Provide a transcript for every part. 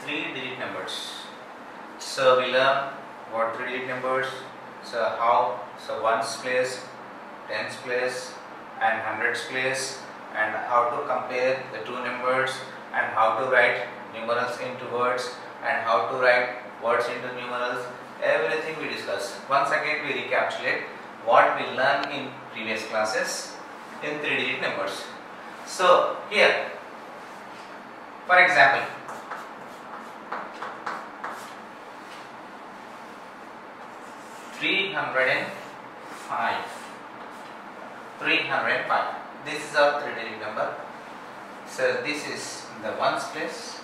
3-digit numbers. So we learn what 3-digit numbers, so how, so ones place, tens place and hundreds place, and how to compare the two numbers, and how to write numerals into words, and how to write words into numerals. Everything we discuss. Once again we recapitulate what we learned in previous classes in 3-digit numbers. So here, for example, $305. This is our 3-digit number. So this is the ones place,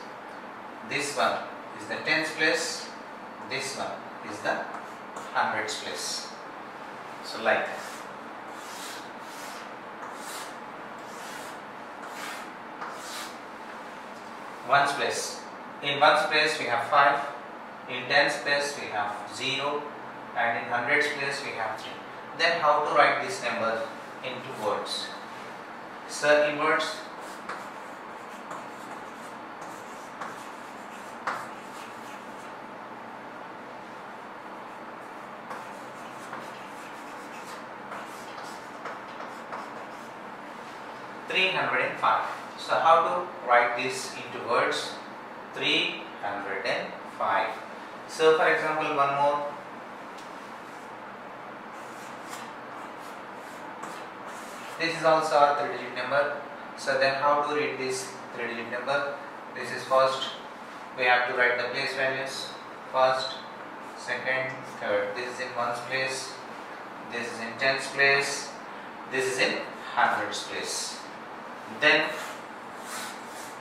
this one is the tens place, this one is the hundreds place. So like that. Ones place. In ones place we have 5, in tens place we have 0, and in hundreds place we have 3. Then how to write this number into words? So in words, $305. So how to write this into words? 305. So for example, one more. This is also our 3-digit number. So then how to read this 3-digit number? This is first, we have to write the place values. First, second, third. This is in ones place, this is in tens place, this is in hundreds place. Then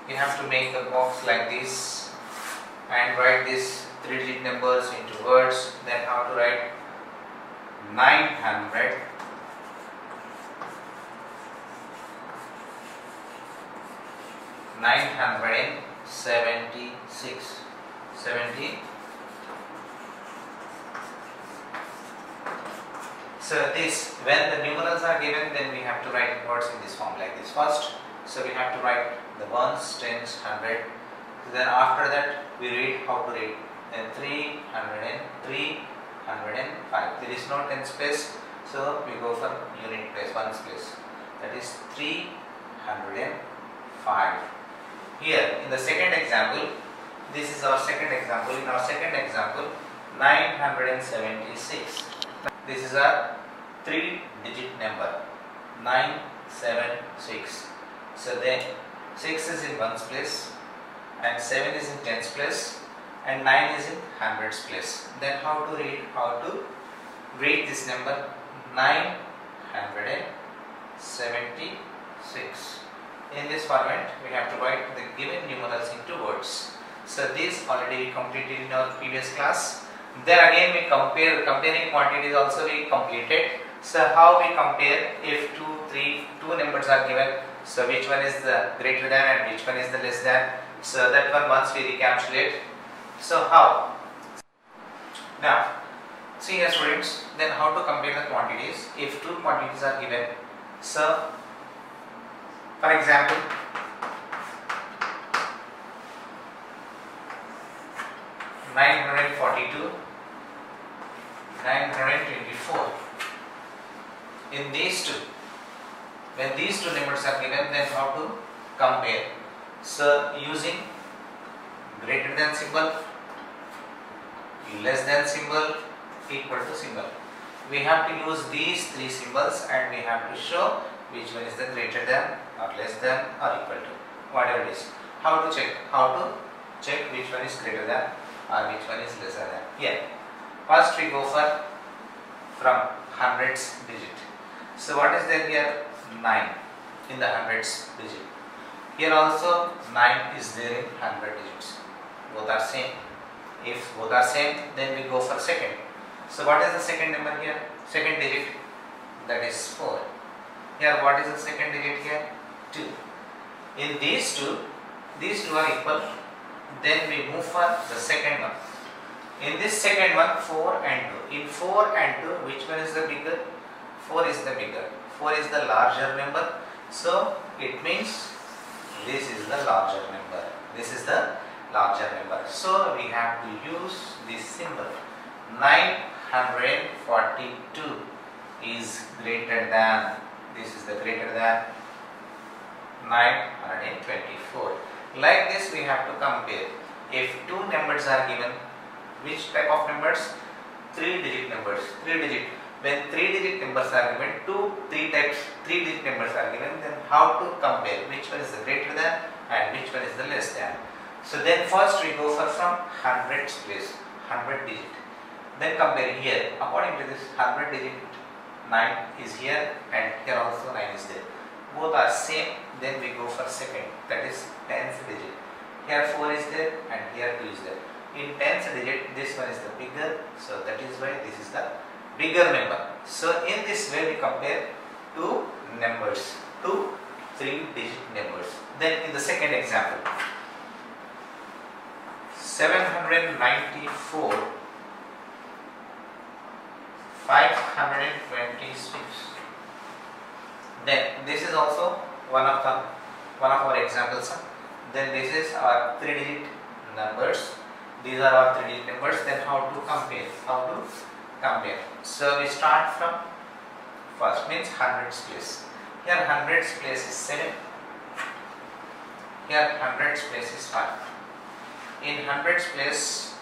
you have to make the box like this and write these 3-digit numbers into words. Then how to write 900, 976, 70. So this, when the numerals are given, then we have to write words in this form like this. First, so we have to write the ones, tens, 100. Then after that we read how to read. Then 303, 105. There is no tens place, so we go for unit place, ones place. That is 305. Here in the second example, this is our second example. In our second example, 976. This is our 3-digit number, 976. So then 6 is in ones place, and 7 is in tens place, and 9 is in hundreds place. Then how to read? How to read this number? 976. In this format, we have to write the given numerals into words. So this already we completed in our previous class. Then again we comparing quantities also we completed. So how we compare if two numbers are given? So which one is the greater than and which one is the less than? So that one once we recapitulate. So how? Now, see here students, then how to compare the quantities if two quantities are given. So for example, 942, 924. In these two, when these two numbers are given, then how to compare? So using greater than symbol, less than symbol, equal to symbol. We have to use these three symbols and we have to show which one is the greater than or less than or equal to, whatever it is. How to check? How to check which one is greater than or which one is lesser than? Here, first we go from hundreds digit. So what is there here? 9 in the hundreds digit. Here also 9 is there in 100 digits. Both are same. If both are same, then we go for second. So what is the second number here? Second digit, that is 4. Here what is the second digit here? 2. In these two are equal. Then we move for the second one. In this second one, 4 and 2. In 4 and 2, which one is the bigger? 4 is the bigger. 4 is the larger number. So it means this is the larger number. This is the larger number. So we have to use this symbol. 942 is greater than, this is the greater than 924. Like this we have to compare. If two numbers are given, which type of numbers? 3-digit numbers. 3-digit. When 3-digit numbers are given, three digit numbers are given, then how to compare which one is the greater than and which one is the less than? So then first we go for from hundreds place, 100 digit. Then compare here. According to this 100 digit, 9 is here and here also 9 is there. Both are same. Then we go for second, that is 10th digit. Here 4 is there and here 2 is there. In 10th digit, this one is the bigger, so that is why this is the bigger number. So in this way we compare two numbers, two 3-digit numbers. Then in the second example, 794 526. Then this is also one of our examples. Then this is our 3-digit numbers. These are our 3-digit numbers. Then how to compare? So we start from first, means hundreds place. Here hundreds place is 7. Here hundreds place is 5. In hundreds place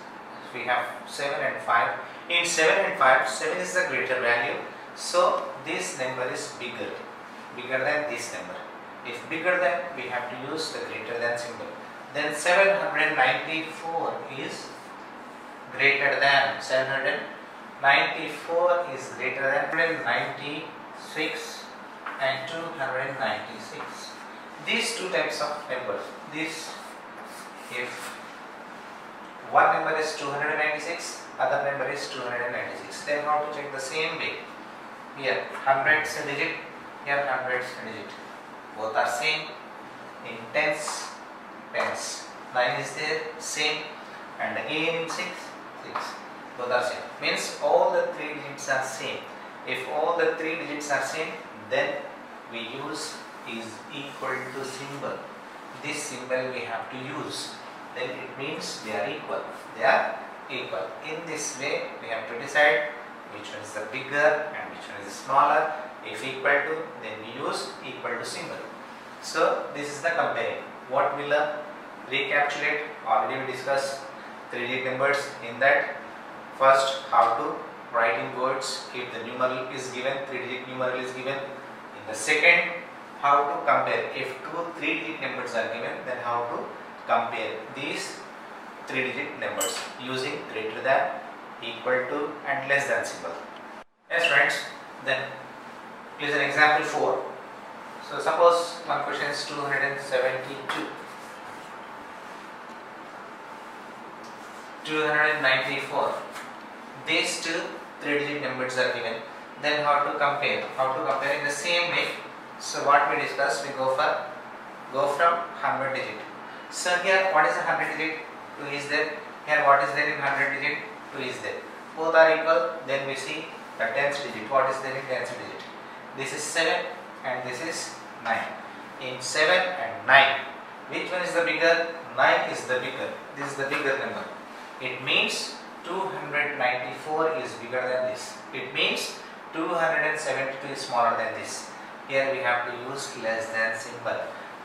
we have 7 and 5. In 7 and 5, 7 is the greater value. So this number is bigger than this number. If bigger than, we have to use the greater than symbol. Then 794 is greater than 794 is greater than 196 and 296. These two types of numbers. This, if one number is 296, other number is 296. Then how to check? The same way. Here hundreds digit, here hundreds digit. Both are same. In tens, 9 is there, same, and again in 6. Both are same. Means all the 3 digits are same. If all the 3 digits are same, then we use is equal to symbol. This symbol we have to use. Then it means they are equal. In this way we have to decide which one is the bigger and which one is the smaller. If equal to, then we use equal to symbol. So this is the comparing. What we learn? Recapitulate. Already we discussed 3-digit numbers. In that, first how to write in words if the numeral is given, 3-digit numeral is given. In the second, how to compare. If two 3-digit numbers are given, then how to compare these 3-digit numbers using greater than, equal to and less than symbol. Yes friends, then please an example 4. So suppose one question is 272, 294. These two 3-digit numbers are given. Then how to compare? In the same way. So what we discussed, we go from 100 digit. So here what is the 100 digit? 2 is there. Here what is there in 100 digit? 2 is there. Both are equal. Then we see the 10th digit. What is there in 10th digit? This is 7 and this is 9. In 7 and 9, which one is the bigger? 9 is the bigger. This is the bigger number. It means 294 is bigger than this. It means 272 is smaller than this. Here we have to use less than symbol.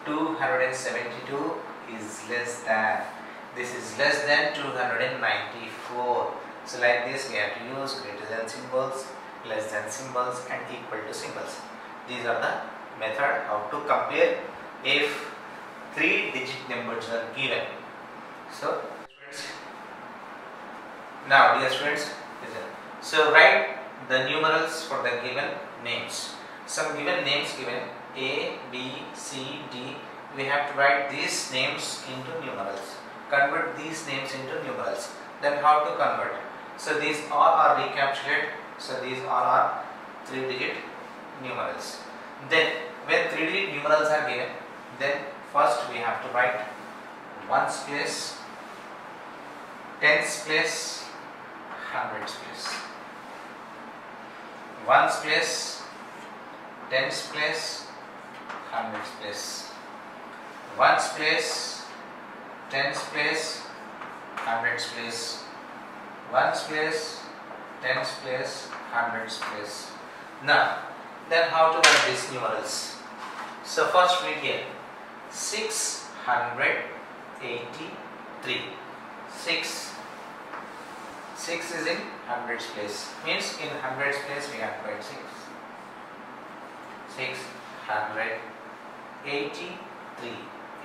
272 is less than. This is less than 294. So like this we have to use greater than symbols, less than symbols and equal to symbols. These are the method how to compare if 3-digit numbers are given. So now dear students, listen. So write the numerals for the given names. Some given names given A, B, C, D. We have to write these names into numerals. Convert these names into numerals. Then how to convert? So these all are recapitulated. So these all are 3-digit numerals. Then when 3-digit numerals are given, then first we have to write ones place, tens place, hundreds place. Ones place, tens place, hundreds place. Ones place, tens place, hundreds place, ones place, tens place, hundreds place. Now, then how to write these numerals? So first read here, 683. 6 is in hundreds place, means in hundreds place we have to write 6. 683.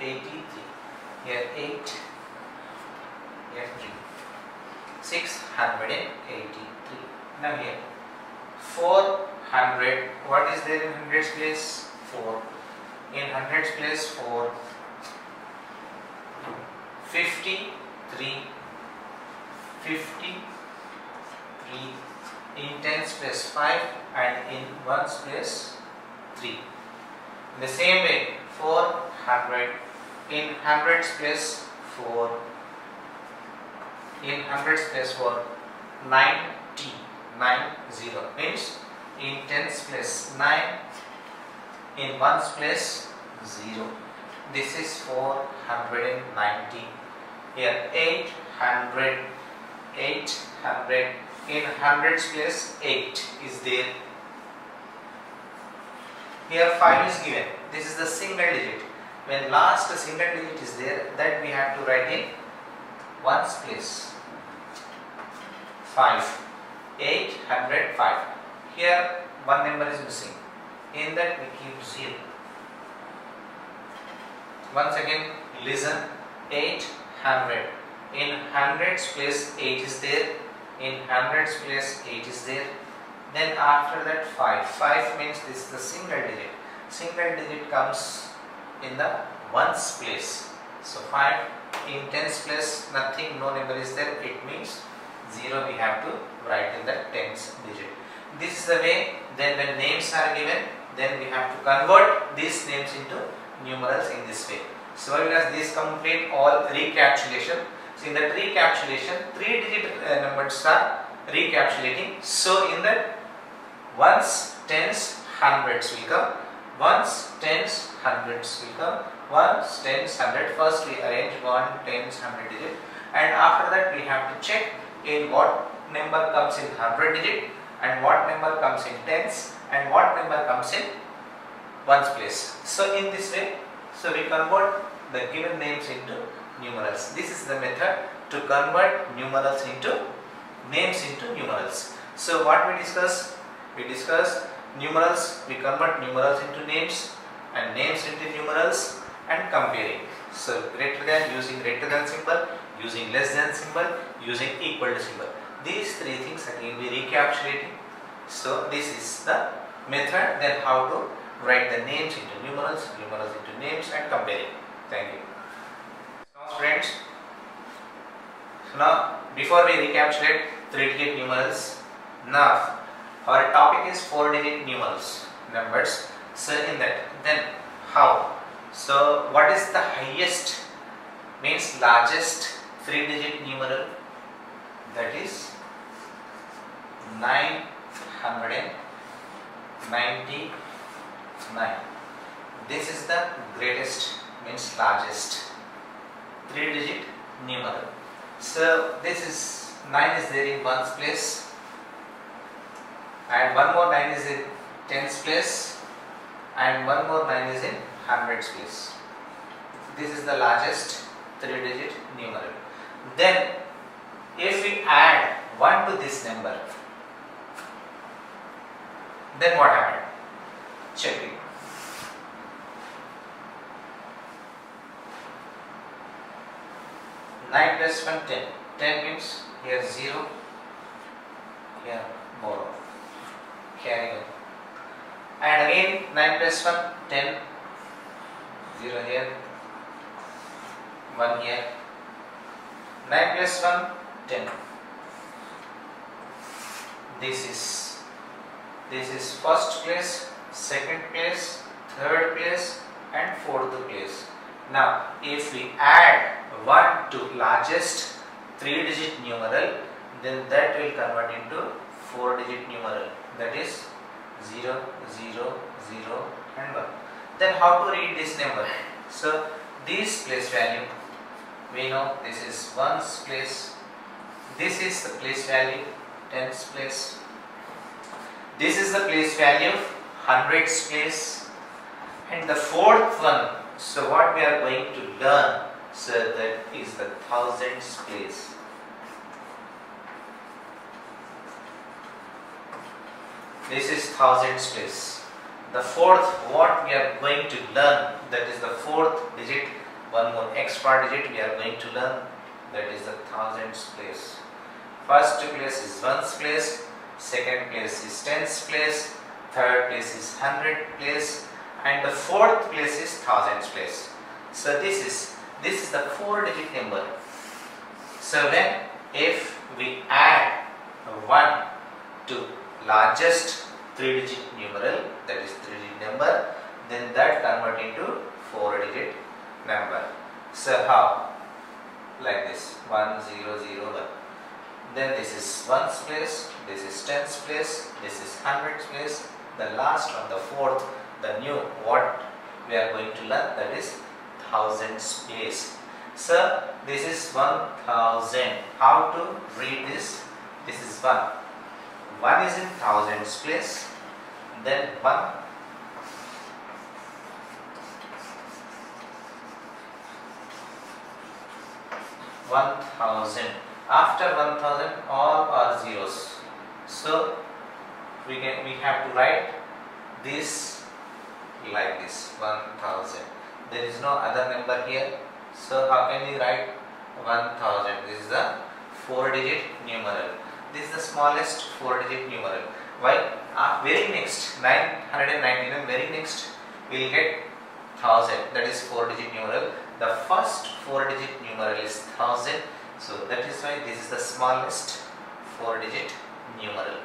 83. Here 8. Here 3. 683. Now here 400. What is there in hundreds place? 4. In hundreds place 4. 53. 53. In tens place 5 and in ones place 3. In the same way 400. In hundreds place 4. In hundreds place 4. 90. 90 means in tens place 9. In ones place 0. This is 490. Here 800. 800. In hundreds place 8 is there. Here 5 is given. This is the single digit. When last single digit is there, that we have to write in ones place. 5. 805. Here one number is missing. In that we keep 0. Once again listen. 800. In hundreds place 8 is there. In hundreds place 8 is there. Then after that 5. 5 means this is the single digit. Single digit comes in the ones place. So 5. In tens place nothing, no number is there. It means 0 we have to write in the tens digit. This is the way. Then when names are given, then we have to convert these names into numerals in this way. So because this complete all recapitulation. So in that recapitulation, 3 digit numbers are recapitulating. So in that ones, tens, hundreds will come. Ones, tens, hundreds will come. Ones, tens, hundred. First we arrange 1, tens, 100 digit, and after that we have to check in what number comes in 100 digit and what number comes in tens and what number comes in ones place. So in this way, so we convert the given names into numerals. This is the method to convert numerals into names into numerals. So what we discuss? We discuss numerals, we convert numerals into names and names into numerals and comparing. So greater than, using greater than symbol, using less than symbol, using equal to symbol. These three things again we recapitulating. So this is the method. Then how to write the names into numerals, numerals into names and comparing. Thank you. Now friends, so now before we recapitulate 3-digit numerals, now our topic is 4-digit numerals numbers. So in that, then how? So what is the highest, means largest 3-digit numeral? That is 999. This is the greatest, means largest 3-digit numeral. So this is 9 is there in ones place, and one more 9 is in tens place, and one more 9 is in hundreds place. This is the largest 3-digit numeral. Then if we add 1 to this number, then what happened? Check it. 9 plus 1, 10. 10 means here 0, here more. Carry on. And again 9 plus 1, 10. 0 here, 1 here. 9 plus 1, 10. This is first place, second place, third place and fourth place. Now if we add 1 to largest 3-digit numeral, then that will convert into 4-digit numeral, that is 0, 0, 0 and 1. Then how to read this number? So this place value We know this is ones place. This is the place value, tens place. This is the place value, hundreds place. And the fourth one, so what we are going to learn, so that is the thousands place. This is thousands place. The fourth, what we are going to learn, that is the fourth digit, one more extra digit we are going to learn, that is the thousands place. First place is ones place, second place is tens place, third place is hundred place, and the fourth place is thousands place. So this is the 4-digit number. So when if we add 1 to largest 3-digit numeral, that is 3-digit number, then that convert into 4-digit number. So how? Like this, 1 0 0 1. Then this is ones place, this is tens place, this is hundreds place. The last one, the fourth, the new what we are going to learn, that is thousands place. So this is 1000. How to read this? This is 1. 1 is in thousands place. Then 1. (1000). After 1000, all are zeros. So we have to write this like this, 1000. There is no other number here. So how can we write 1000? This is the 4-digit numeral. This is the smallest 4-digit numeral. Why? Very next 999, very next we will get 1000. That is 4-digit numeral. The first 4-digit numeral is 1000. So that is why this is the smallest 4-digit numeral.